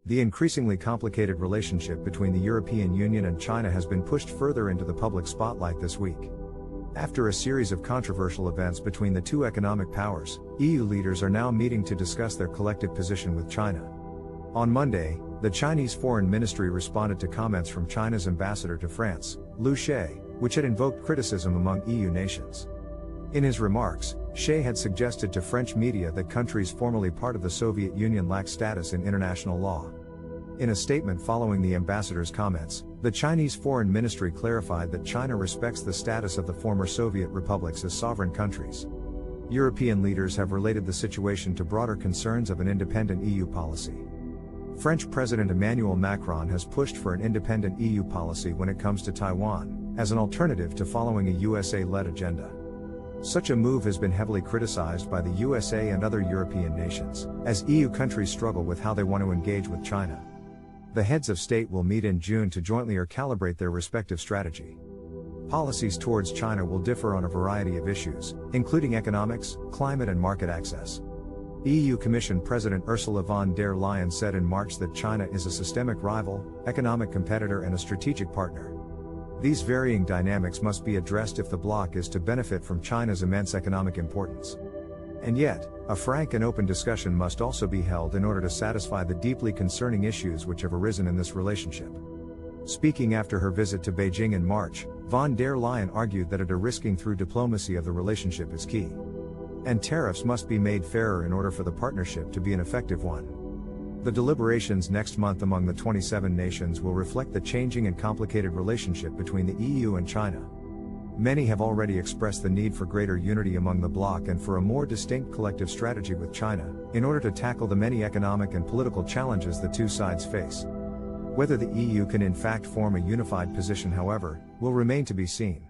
The increasingly complicated relationship between the European Union and China has been pushed further into the public spotlight this week. After a series of controversial events between the two economic powers, EU leaders are now meeting to discuss their collective position with China. On Monday, the Chinese Foreign Ministry responded to comments from China's ambassador to France, Liu She, which had invoked criticism among EU nations. In his remarks, She had suggested to French media that countries formerly part of the Soviet Union lack status in international law. In a statement following the ambassador's comments, the Chinese Foreign Ministry clarified that China respects the status of the former Soviet republics as sovereign countries. European leaders have related the situation to broader concerns of an independent EU policy. French President Emmanuel Macron has pushed for an independent EU policy when it comes to Taiwan, as an alternative to following a USA-led agenda. Such a move has been heavily criticized by the USA and other European nations, as EU countries struggle with how they want to engage with China. The heads of state will meet in June to jointly calibrate their respective strategy. Policies towards China will differ on a variety of issues, including economics, climate and market access. EU Commission President Ursula von der Leyen said in March that China is a systemic rival, economic competitor and a strategic partner. These varying dynamics must be addressed if the bloc is to benefit from China's immense economic importance. And yet, a frank and open discussion must also be held in order to satisfy the deeply concerning issues which have arisen in this relationship. Speaking after her visit to Beijing in March, von der Leyen argued that a de-risking through diplomacy of the relationship is key. And tariffs must be made fairer in order for the partnership to be an effective one. The deliberations next month among the 27 nations will reflect the changing and complicated relationship between the EU and China. Many have already expressed the need for greater unity among the bloc and for a more distinct collective strategy with China, in order to tackle the many economic and political challenges the two sides face. Whether the EU can in fact form a unified position, however, will remain to be seen.